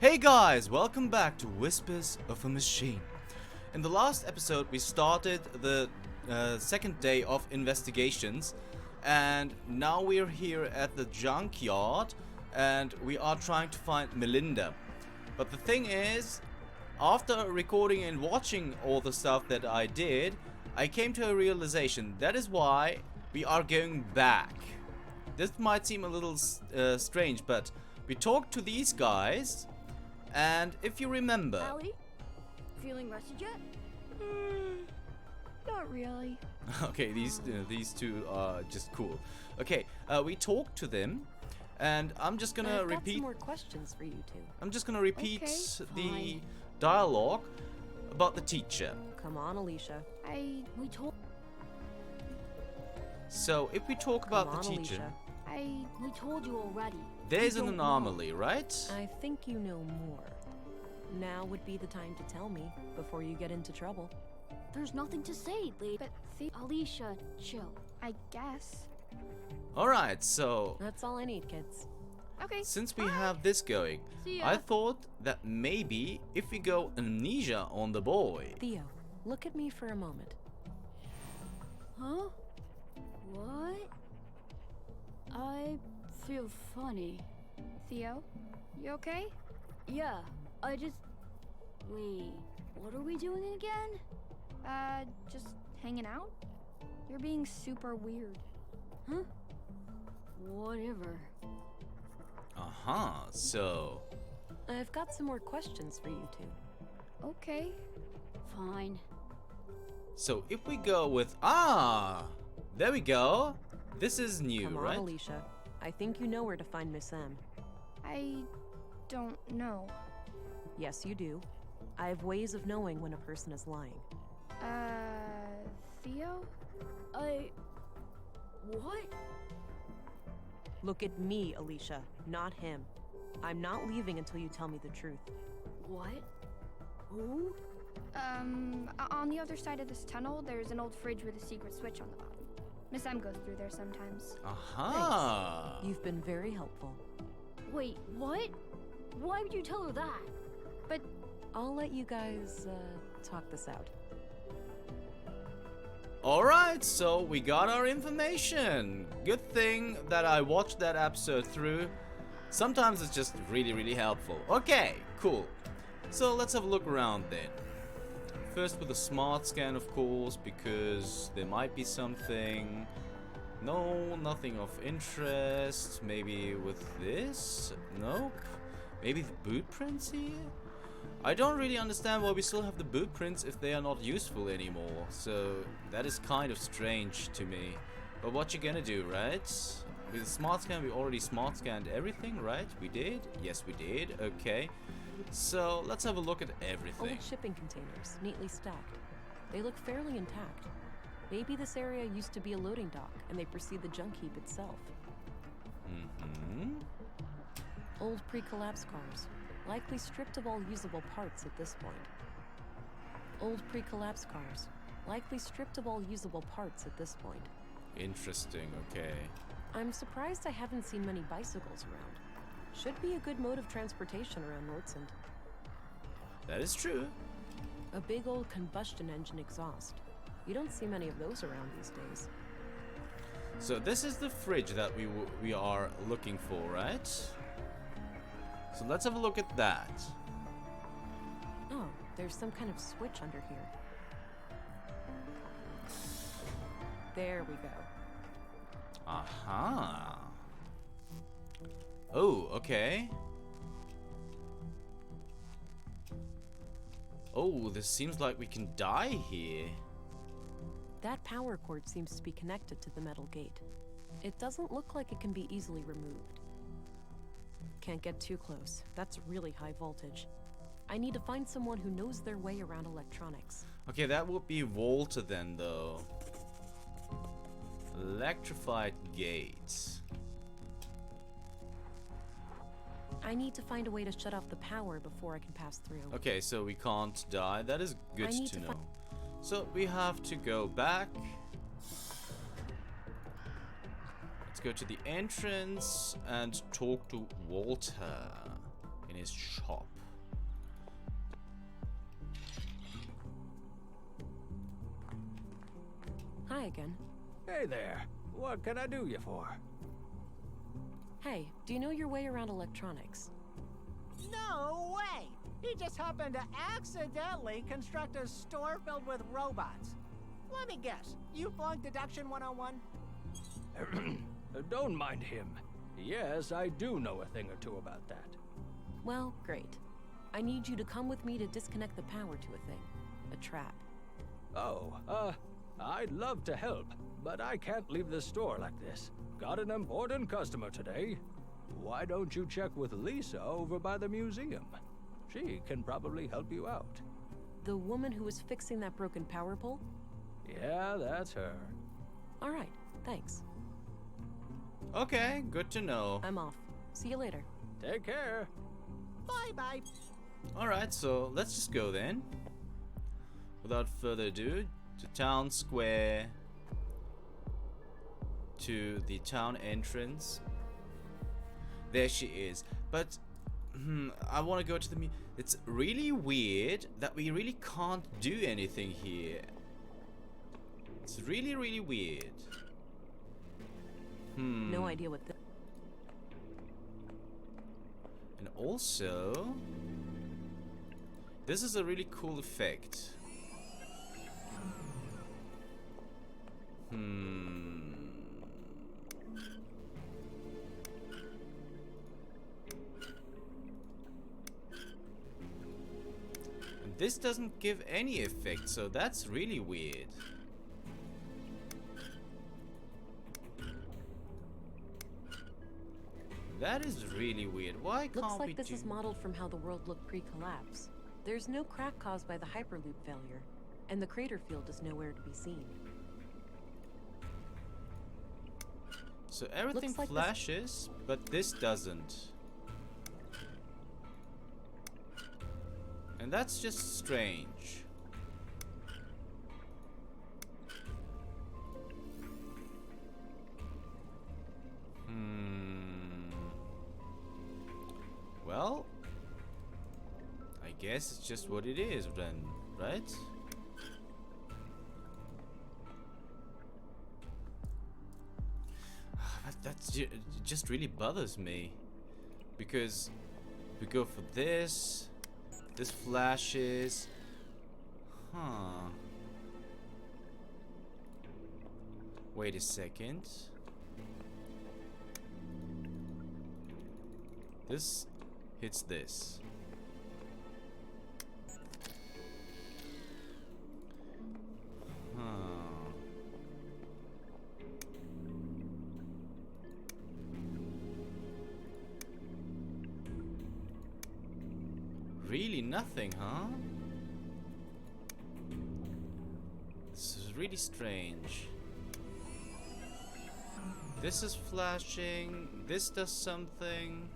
Hey guys, welcome back to Whispers of a Machine. In the last episode we started the second day of investigations, and now we're here at the junkyard and we are trying to find Melinda. But the thing is, after recording and watching all the stuff that I did, I came to a realization. That is why we are going back. This might seem a little strange, but we talked to these guys. And if you remember... Allie? Feeling rested yet? Not really. Okay, these two are just cool. Okay, we talked to them, and I'm just gonna I've got repeat... some more questions for you two. I'm just gonna repeat the fine. dialogue about the teacher. Come on, Alicia. We told... So, if we talk about Come on, the teacher, Alicia. We told you already. there's We an don't anomaly, right? I think you know more. Now would be the time to tell me before you get into trouble. know. There's nothing to say, Lee. But Alicia, chill. I guess. Alright, so... That's all I need, kids. Okay. Since we have this going, See ya. I thought that maybe if we go amnesia on the boy... Theo, look at me for a moment. Huh? What? I feel funny. Theo, you okay? Yeah, I just... Wait, what are we doing again? Just hanging out? You're being super weird. Huh? Whatever. Uh-huh, so... I've got some more questions for you two. Okay. Fine. So if we go with... there we go. This is new, Come on, right? Alicia. I think you know where to find Miss M. I don't know. Yes, you do. I have ways of knowing when a person is lying. Theo? What? Look at me, Alicia, not him. I'm not leaving until you tell me the truth. What? Who? On the other side of this tunnel, there's an old fridge with a secret switch on the bottom. Miss M goes through there sometimes. Aha! You've been very helpful. Wait, what? Why would you tell her that? But I'll let you guys, talk this out. Alright, so we got our information. Good thing that I watched that episode through. Sometimes it's just really helpful. Okay, cool. So let's have a look around then. First with a smart scan, of course, because there might be something. No, nothing of interest. Maybe with this? Nope. Maybe the boot prints here? I don't really understand why we still have the boot prints if they are not useful anymore. So that is kind of strange to me. But what you gonna do, right? With the smart scan, we already smart scanned everything, right? We did? Yes, we did. Okay. So let's have a look at everything. Old shipping containers, neatly stacked. They look fairly intact. Maybe this area used to be a loading dock, and they precede the junk heap itself. Mm-hmm. Old pre-collapse cars, likely stripped of all usable parts at this point. Old pre-collapse cars, likely stripped of all usable parts at this point. Interesting, okay. I'm surprised I haven't seen many bicycles around. Should be a good mode of transportation around Nordsund. That is true. A big old combustion engine exhaust. You don't see many of those around these days. So this is the fridge that we are looking for, right? So let's have a look at that. Oh, there's some kind of switch under here. There we go. Aha. Oh, okay. Oh, this seems like we can die here. That power cord seems to be connected to the metal gate. It doesn't look like it can be easily removed. Can't get too close. That's really high voltage. I need to find someone who knows their way around electronics. Okay, that would be Volta then, though. Electrified gate. I need to find a way to shut off the power before I can pass through. Okay, so we can't die. That is good I need to to know. So we have to go back. Let's go to the entrance and talk to Walter in his shop. top. Hi again. Hey there. What can I do you for? Hey, do you know your way around electronics? No way! He just happened to accidentally construct a store filled with robots. Let me guess, you flunked Deduction 101? Don't mind him. Yes, I do know a thing or two about that. Well, great. I need you to come with me to disconnect the power to a thing. A trap. Oh, I'd love to help, but I can't leave the store like this. Got an important customer today. Why don't you check with Lisa over by the museum? She can probably help you out. The woman who was fixing that broken power pole? Yeah, that's her. All right, thanks. Okay, good to know. I'm off. See you later. Take care. Bye-bye. Alright, so let's just go then. Without further ado, to town square. To the town entrance. There she is. But I want to go to the it's really weird that we really can't do anything here. It's really, really weird. No idea what this... And also, this is a really cool effect. And this doesn't give any effect, so that's really weird. That is really weird. Why can't Looks we like this do... is modeled from how the world looked pre-collapse. There's no crack caused by the Hyperloop failure, and the crater field is nowhere to be seen. So everything Looks like flashes, but this doesn't. And that's just strange. Well, I guess it's just what it is then, right? It just really bothers me, because we go for this flashes, wait a second, this hits this. Really nothing, huh? This is really strange. This is flashing, this does something.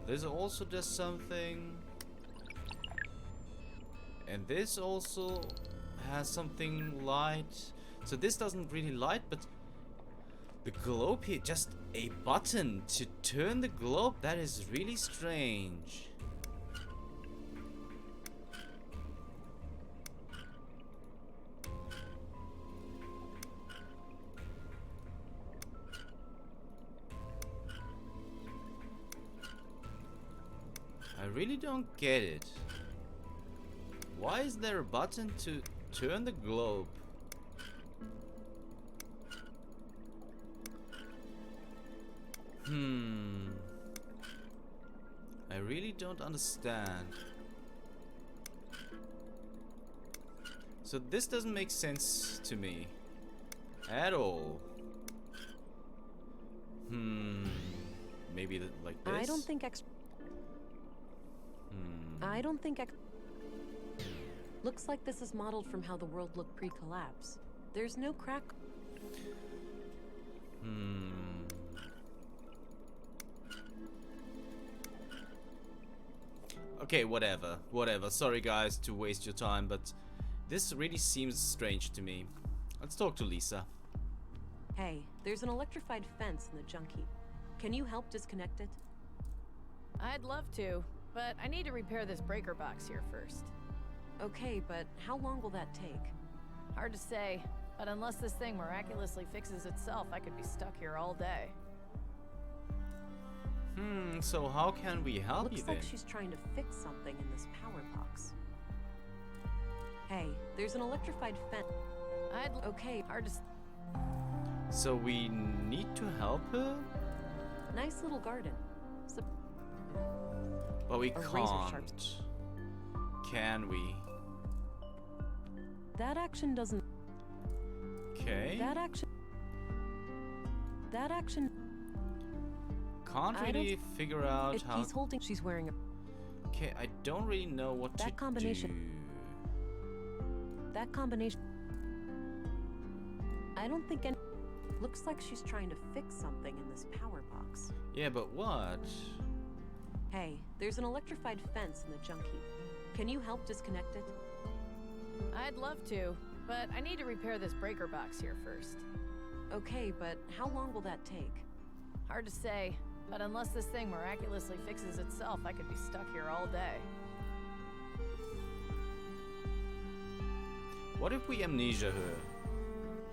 This also does something. And this also has something light. So this doesn't really light, but the globe here, just a button to turn the globe, that is really strange. I really don't get it. Why is there a button to turn the globe? I really don't understand. So this doesn't make sense to me at all. Maybe like this. I don't think Looks like this is modeled from how the world looked pre-collapse. There's no crack. Okay, whatever. Sorry guys to waste your time, but this really seems strange to me. Let's talk to Lisa. Hey, there's an electrified fence in the junk heap. Can you help disconnect it? I'd love to, but I need to repair this breaker box here first. Okay, but how long will that take? Hard to say, but unless this thing miraculously fixes itself, I could be stuck here all day. So how can we help you Looks then? like she's trying to fix something in this power box. Hey, there's an electrified fence. Okay, hard to So we need to help her? nice little garden. But we A razor sharp- can't. Can we? That action doesn't. Okay. That action. Can't I really figure out how. He's holding. She's wearing a. Okay, I don't really know what That to combination- do. That combination. I don't think any. Looks like she's trying to fix something in this power box. Yeah, but what? Hey, there's an electrified fence in the junk heap. Can you help disconnect it? I'd love to, but I need to repair this breaker box here first. Okay, but how long will that take? Hard to say, but unless this thing miraculously fixes itself, I could be stuck here all day. What if we amnesia her?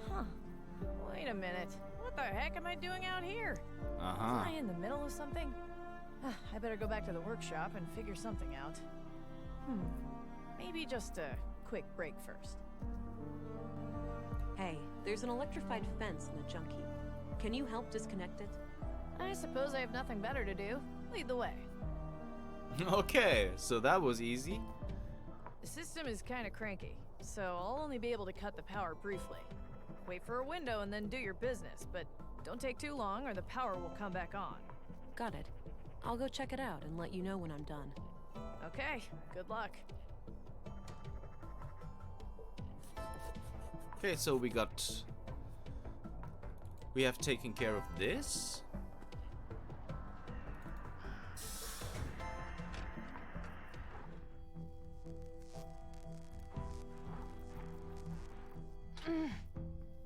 Huh. Wait a minute. What the heck am I doing out here? Am Uh-huh. I in the middle of something? I better go back to the workshop and figure something out. Maybe just a quick break first. Hey, there's an electrified fence in the junk heap. Can you help disconnect it? I suppose I have nothing better to do. Lead the way. Okay, so that was easy. The system is kind of cranky, so I'll only be able to cut the power briefly. Wait for a window and then do your business, but don't take too long or the power will come back on. Got it. I'll go check it out and let you know when I'm done. Okay, good luck. Okay, so we have taken care of this.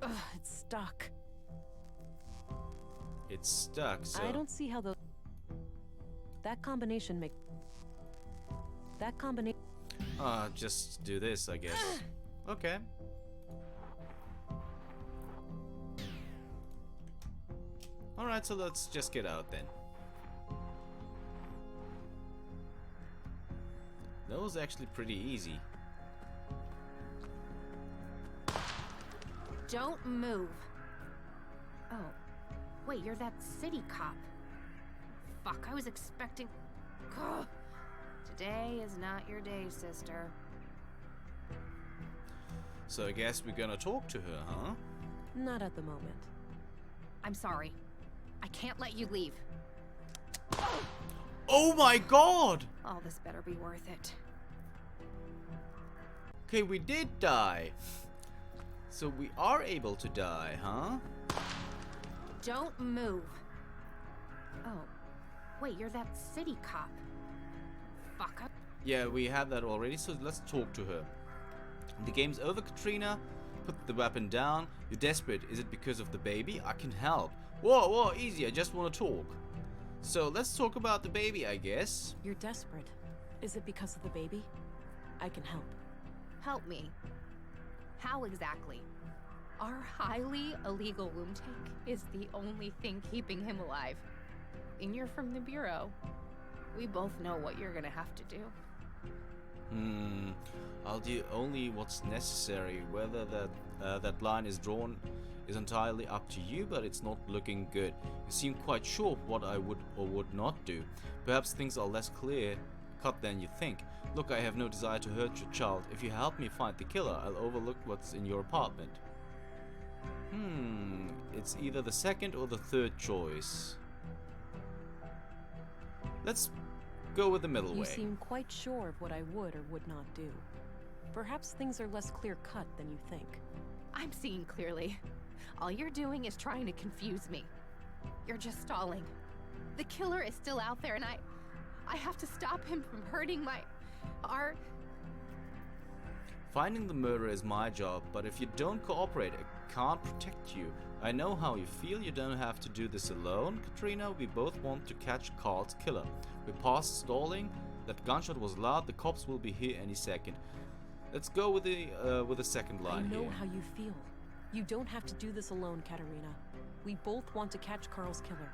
Ugh, it's stuck. It's stuck, so I don't see how the. That combination make. That combination. just do this, I guess. Okay. Alright, so let's just get out then. That was actually pretty easy. Don't move. Oh, wait, you're that city cop. Fuck, I was expecting. Ugh. Today is not your day, sister. So I guess we're gonna talk to her, huh? Not at the moment. I'm sorry. I can't let you leave. Oh my god! All this better be worth it. Okay, we did die. So we are able to die, huh? Don't move. Oh, wait, you're that city cop. Fuck. Yeah, we have that already, so let's talk to her. The game's over, Katrina. Put the weapon down. You're desperate. Is it because of the baby? I can help. Whoa, whoa, easy. I just want to talk. So let's talk about the baby, I guess. You're desperate. Is it because of the baby? I can help. Help me. How exactly? Our highly illegal womb tank is the only thing keeping him alive. And you're from the Bureau. We both know what you're gonna have to do. I'll do only what's necessary. Whether that line is drawn is entirely up to you, but it's not looking good. You seem quite sure of what I would or would not do. Perhaps things are less clear-cut than you think. Look, I have no desire to hurt your child. If you help me find the killer, I'll overlook what's in your apartment. It's either the second or the third choice. Let's go with the middle You way. seem quite sure of what I would or would not do. Perhaps things are less clear-cut than you think. I'm seeing clearly. All you're doing is trying to confuse me. You're just stalling. The killer is still out there and I have to stop him from hurting Finding the murderer is my job, but if you don't cooperate, can't protect you. I know how you feel. You don't have to do this alone, Katrina. We both want to catch Carl's killer. We're past stalling. That gunshot was loud. The cops will be here any second. Let's go with the second line I know here. how you feel. You don't have to do this alone, Katarina. We both want to catch Carl's killer.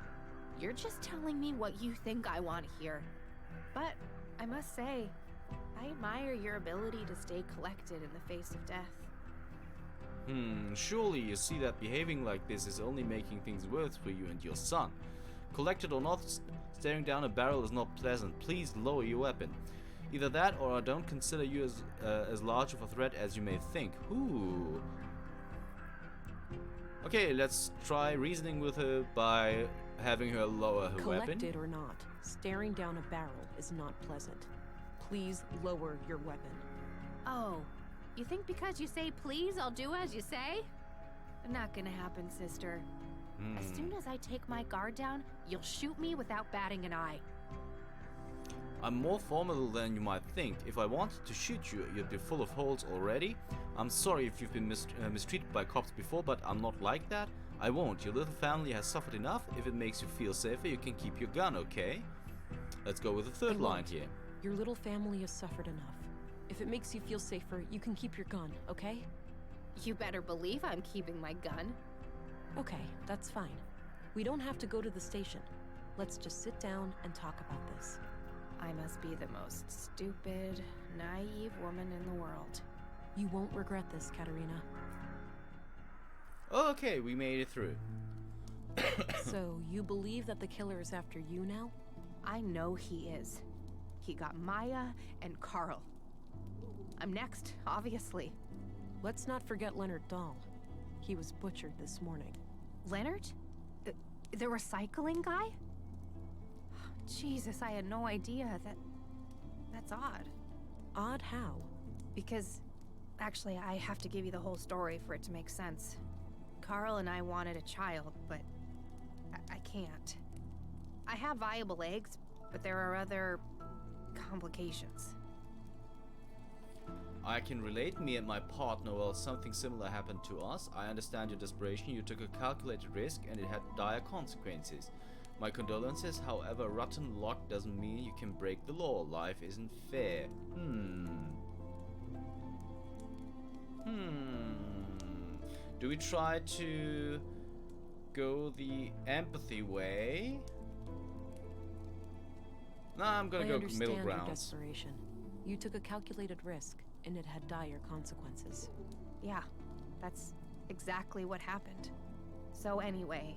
You're just telling me what you think I want to hear. But I must say, I admire your ability to stay collected in the face of death. Surely you see that behaving like this is only making things worse for you and your son. Collected or not, staring down a barrel is not pleasant. Please lower your weapon. Either that or I don't consider you as large of a threat as you may think. Ooh. Okay, let's try reasoning with her by having her lower her weapon. Collected or not, staring down a barrel is not pleasant. Please lower your weapon. Oh, you think because you say please, I'll do as you say? Not gonna happen, sister. As soon as I take my guard down, you'll shoot me without batting an eye. I'm more formidable than you might think. If I wanted to shoot you, you'd be full of holes already. I'm sorry if you've been mistreated by cops before, but I'm not like that. I won't. Your little family has suffered enough. If it makes you feel safer, you can keep your gun, okay? Let's go with the third line here. Your little family has suffered enough. If it makes you feel safer, you can keep your gun, okay? You better believe I'm keeping my gun. Okay, that's fine. We don't have to go to the station. Let's just sit down and talk about this. I must be the most stupid, naive woman in the world. You won't regret this, Katarina. Okay, we made it through. So, you believe that the killer is after you now? I know he is. He got Maya and Carl. I'm next, obviously. Let's not forget Leonard Dahl. He was butchered this morning. Leonard? The recycling guy? Jesus, I had no idea that... That's odd. Odd how? Because, actually, I have to give you the whole story for it to make sense. Carl and I wanted a child, but I can't. I have viable eggs, but there are other complications. I can relate. Me and my partner, well, something similar happened to us. I understand your desperation. You took a calculated risk and it had dire consequences. My condolences, however, rotten luck doesn't mean you can break the law. Life isn't fair. Do we try to go the empathy way? Nah, I'm gonna go middle Your ground. desperation. You took a calculated risk, and it had dire consequences. Yeah, that's exactly what happened. So anyway,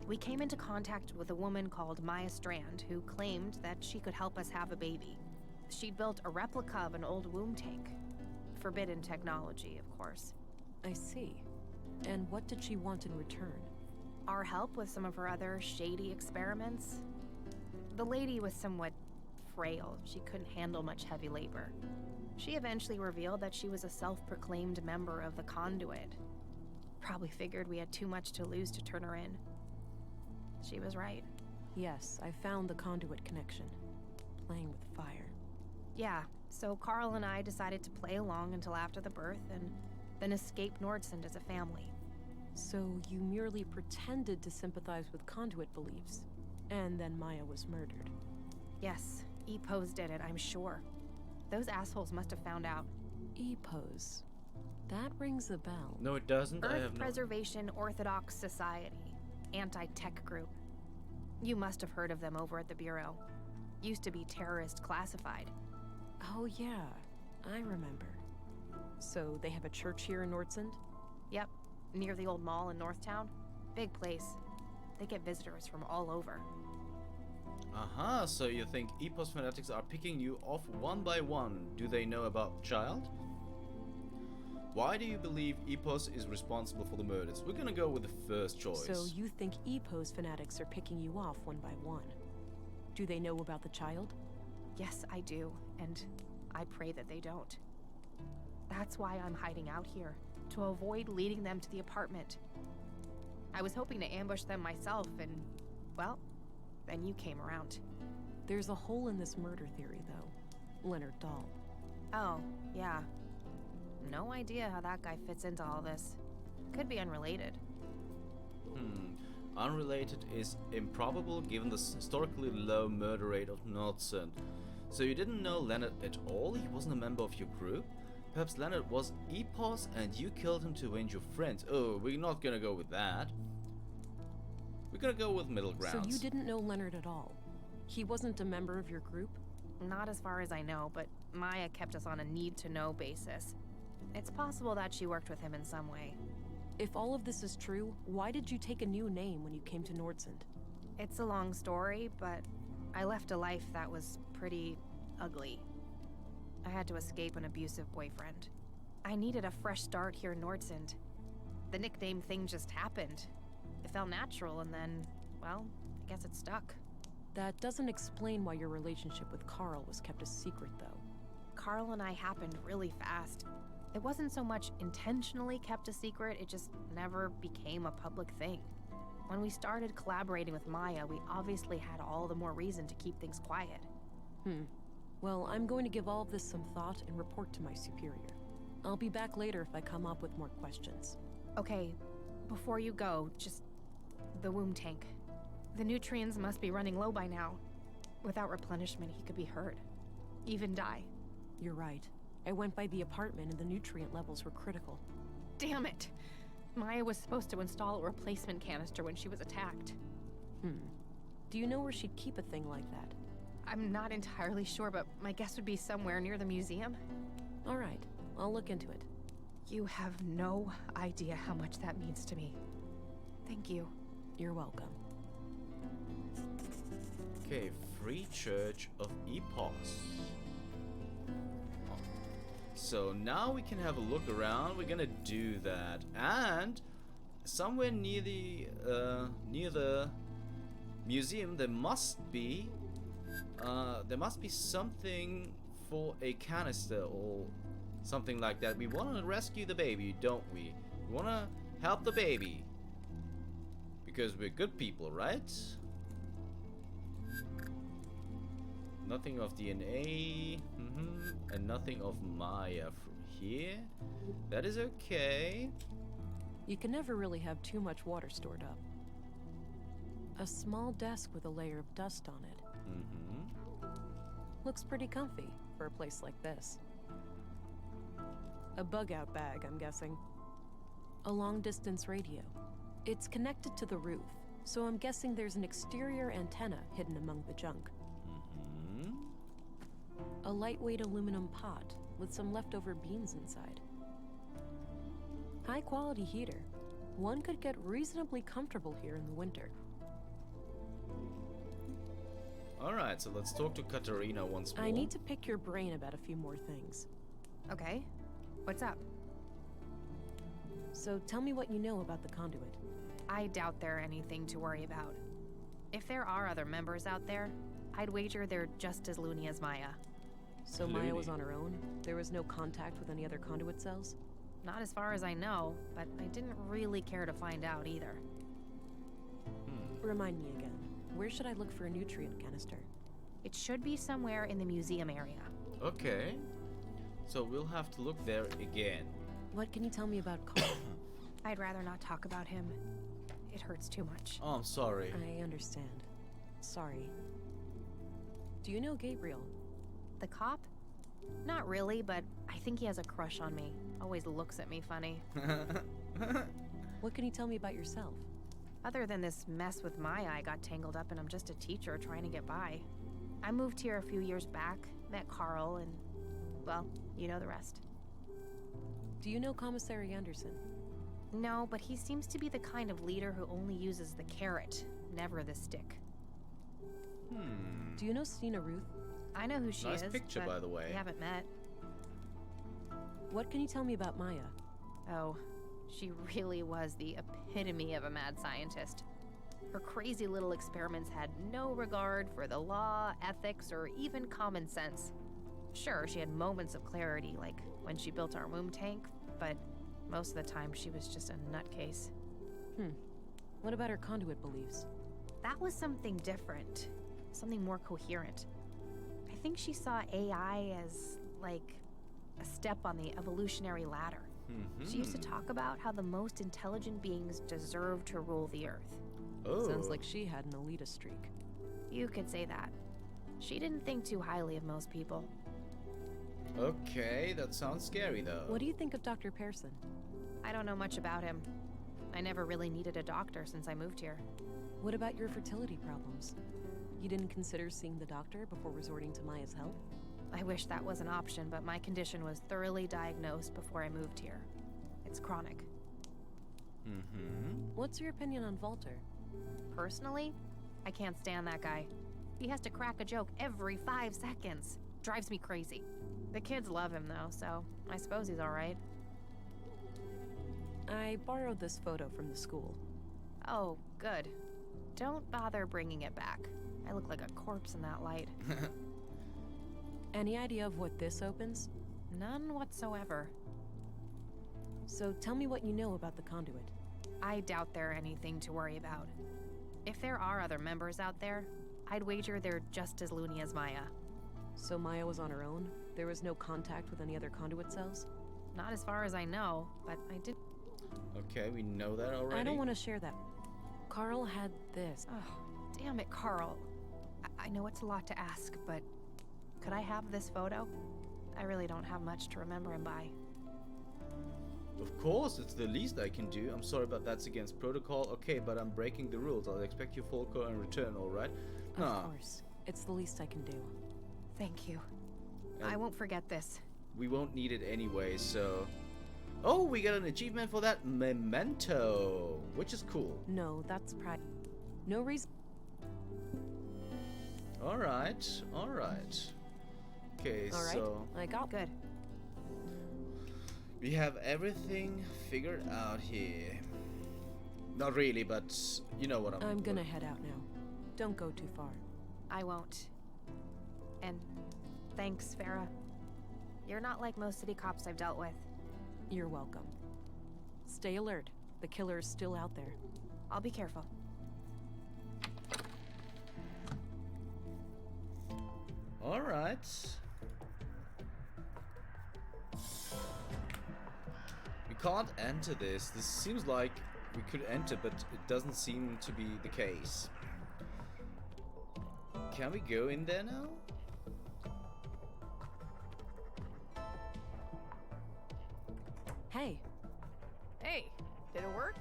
we came into contact with a woman called Maya Strand who claimed that she could help us have a baby. She'd built a replica of an old womb tank. Forbidden technology, of course. I see. And what did she want in return? Our help with some of her other shady experiments. The lady was somewhat frail. She couldn't handle much heavy labor. She eventually revealed that she was a self-proclaimed member of the Conduit. Probably figured we had too much to lose to turn her in. She was right. Yes, I found the Conduit connection. Playing with fire. Yeah, so Carl and I decided to play along until after the birth and then escape Nordsund as a family. So you merely pretended to sympathize with Conduit beliefs, and then Maya was murdered. Yes, EPOs did it, I'm sure. Those assholes must have found out. EPOS. That rings a bell. No, it doesn't. I Earth have no. Preservation Orthodox Society. Anti-tech group. You must have heard of them over at the Bureau. Used to be terrorist classified. Oh yeah, I remember. So they have a church here in Nordsund? Yep, near the old mall in Northtown. Big place. They get visitors from all over. So you think EPOS fanatics are picking you off one by one. Do they know about child? Why do you believe EPOS is responsible for the murders? We're gonna go with the first choice. So you think EPOS fanatics are picking you off one by one? Do they know about the child? Yes, I do, and I pray that they don't. That's why I'm hiding out here, to avoid leading them to the apartment. I was hoping to ambush them myself, and, well, then you came around. There's a hole in this murder theory, though. Leonard Dahl. Oh, yeah. No idea how that guy fits into all this. Could be unrelated. Unrelated is improbable given the historically low murder rate of Nordsund. So you didn't know Leonard at all? He wasn't a member of your group? Perhaps Leonard was EPOS and you killed him to avenge your friends. Oh, we're not gonna go with that. We're gonna go with middle grounds. So you didn't know Leonard at all? He wasn't a member of your group? Not as far as I know, but Maya kept us on a need-to-know basis. It's possible that she worked with him in some way. If all of this is true, why did you take a new name when you came to Nordsund? It's a long story, but I left a life that was pretty ugly. I had to escape an abusive boyfriend. I needed a fresh start here in Nordsund. The nickname thing just happened. It felt natural, and then, well, I guess it stuck. That doesn't explain why your relationship with Carl was kept a secret, though. Carl and I happened really fast. It wasn't so much intentionally kept a secret, it just never became a public thing. When we started collaborating with Maya, we obviously had all the more reason to keep things quiet. Well, I'm going to give all of this some thought and report to my superior. I'll be back later if I come up with more questions. Okay, before you go, just the womb tank. The nutrients must be running low by now. Without replenishment, he could be hurt. Even die. You're right. I went by the apartment and the nutrient levels were critical. Damn it! Maya was supposed to install a replacement canister when she was attacked. Do you know where she'd keep a thing like that? I'm not entirely sure, but my guess would be somewhere near the museum. All right, I'll look into it. You have no idea how much that means to me. Thank you. You're welcome. Okay, Free Church of EPOS. So now we can have a look around. We're gonna do that, and somewhere near the museum there must be something for a canister or something like that. We want to rescue the baby, don't we? We want to help the baby because we're good people, right? Nothing of DNA, and nothing of Maya from here. That is okay. You can never really have too much water stored up. A small desk with a layer of dust on it. Looks pretty comfy for a place like this. A bug-out bag, I'm guessing. A long-distance radio. It's connected to the roof, so I'm guessing there's an exterior antenna hidden among the junk. A lightweight aluminum pot with some leftover beans inside. High-quality heater. One could get reasonably comfortable here in the winter. Alright, so let's talk to Katarina once more. I need to pick your brain about a few more things. Okay. What's up? So tell me what you know about the conduit. I doubt there are anything to worry about. If there are other members out there, I'd wager they're just as loony as Maya. So Maya was on her own? There was no contact with any other conduit cells? Not as far as I know, but I didn't really care to find out either. Remind me again. Where should I look for a nutrient canister? It should be somewhere in the museum area. Okay. So we'll have to look there again. What can you tell me about Carl? I'd rather not talk about him. It hurts too much. Oh, I'm sorry. I understand. Sorry. Do you know Gabriel? The cop? Not really, but I think he has a crush on me. Always looks at me funny. What can you tell me about yourself? Other than this mess with Maya I got tangled up in, I'm just a teacher trying to get by. I moved here a few years back, met Carl, and, well, you know the rest. Do you know Commissary Anderson? No, but he seems to be the kind of leader who only uses the carrot, never the stick. Do you know Stina Ruth? I know who she is. Nice picture, but by the way. We haven't met. What can you tell me about Maya? Oh, she really was the epitome of a mad scientist. Her crazy little experiments had no regard for the law, ethics, or even common sense. Sure, she had moments of clarity, like when she built our womb tank, but most of the time she was just a nutcase. What about her conduit beliefs? That was something different, something more coherent. I think she saw AI as, like, a step on the evolutionary ladder. She used to talk about how the most intelligent beings deserve to rule the Earth. Oh. Sounds like she had an elitist streak. You could say that. She didn't think too highly of most people. Okay, that sounds scary though. What do you think of Dr. Pearson? I don't know much about him. I never really needed a doctor since I moved here. What about your fertility problems? You didn't consider seeing the doctor before resorting to Maya's help? I wish that was an option, but my condition was thoroughly diagnosed before I moved here. It's chronic. What's your opinion on Walter? Personally, I can't stand that guy. He has to crack a joke every 5 seconds. Drives me crazy. The kids love him though, so I suppose he's alright. I borrowed this photo from the school. Oh, good. Don't bother bringing it back. I look like a corpse in that light. Any idea of what this opens? None whatsoever. So tell me what you know about the conduit. I doubt they're anything to worry about. If there are other members out there, I'd wager they're just as loony as Maya. So Maya was on her own? There was no contact with any other conduit cells? Not as far as I know, but I did. Okay, we know that already. I don't want to share that. Carl had this. Oh, damn it, Carl. I know it's a lot to ask, but could I have this photo? I really don't have much to remember him by. Of course, it's the least I can do. I'm sorry, but that's against protocol. Okay, but I'm breaking the rules. I'll expect your full call in return, alright? Of course. It's the least I can do. Thank you. And I won't forget this. we won't need it anyway, so... Oh, we got an achievement for that memento, which is cool. No, that's pride. No reason. Alright, alright. Okay, All right, so... I got Good. we have everything figured out here. Not really, but you know what I'm gonna head out now. Don't go too far. I won't. And thanks, Farah. You're not like most city cops I've dealt with. You're welcome. Stay alert. The killer is still out there. I'll be careful. Alright. We can't enter this. This seems like we could enter, but it doesn't seem to be the case. Can we go in there now? Hey, Hey, did it work?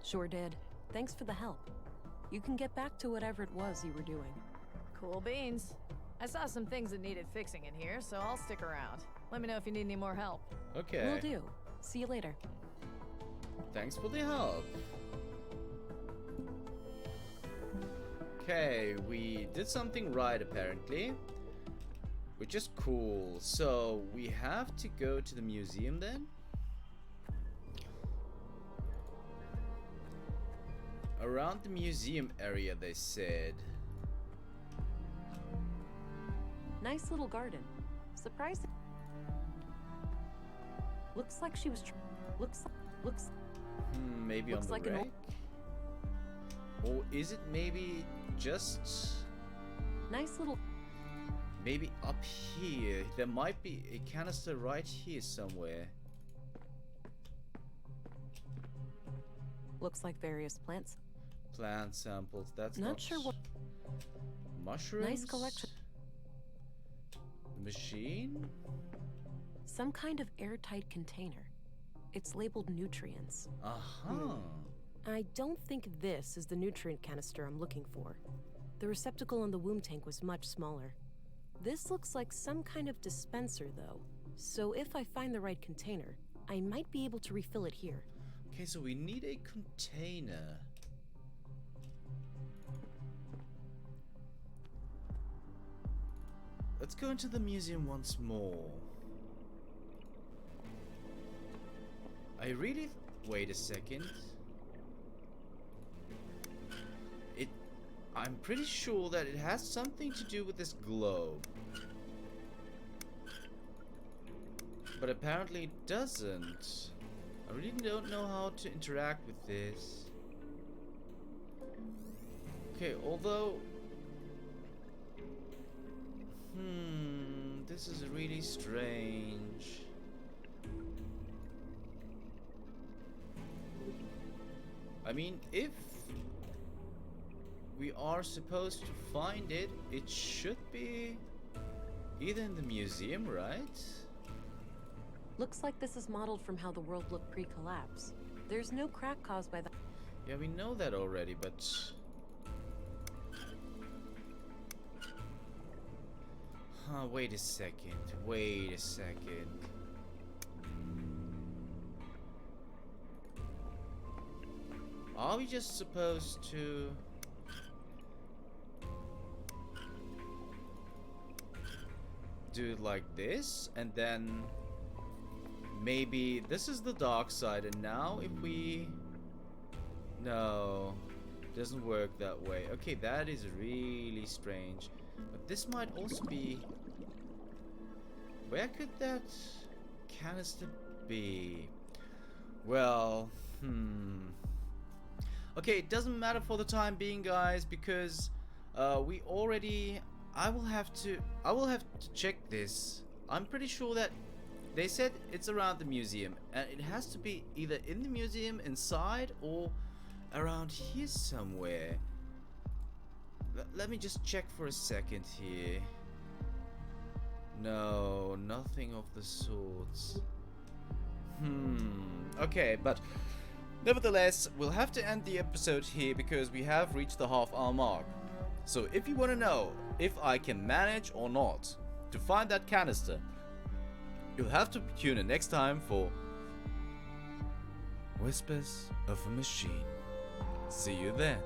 sure did. Thanks for the help. You can get back to whatever it was you were doing. Cool beans. I saw some things that needed fixing in here, so I'll stick around. Let me know if you need any more help. Okay. Will do. See you later. Thanks for the help. Okay, we did something right apparently, which is cool. So we have to go to the museum then? Around the museum area, they said. Nice little garden. Surprised. Looks like she was. Looks. Maybe Looks on the like an wreck? Or is it maybe just... Nice little. maybe up here? There might be a canister right here somewhere. Looks like various plants. Plant samples, that's Not sure what. Mushrooms? Nice collection. Machine? Some kind of airtight container. It's labeled nutrients. Uh-huh. I don't think this is the nutrient canister I'm looking for. The receptacle on the womb tank was much smaller. This looks like some kind of dispenser, though. So if I find the right container, I might be able to refill it here. Okay, so we need a container. Let's go into the museum once more. I really... wait a second. I'm pretty sure that it has something to do with this globe. But apparently it doesn't. I really don't know how to interact with this. Okay, although... this is really strange. I mean, if we are supposed to find it, it should be either in the museum, right? Looks like this is modeled from how the world looked pre-collapse. There's no crack caused by the... Yeah, we know that already, but... wait a second. Wait a second. Are we just supposed to... do it like this, and then... maybe this is the dark side, and now if we... No, doesn't work that way. Okay, that is really strange. But this might also be... Where could that canister be? Well, Okay, it doesn't matter for the time being, guys, because we already... I will have to check this. I'm pretty sure that they said it's around the museum, and it has to be either in the museum inside or around here somewhere. Let me just check for a second here. No, nothing of the sorts. Okay, but nevertheless, we'll have to end the episode here because we have reached the half-hour mark. So if you want to know if I can manage or not to find that canister, you'll have to tune in next time for Whispers of a Machine. See you then.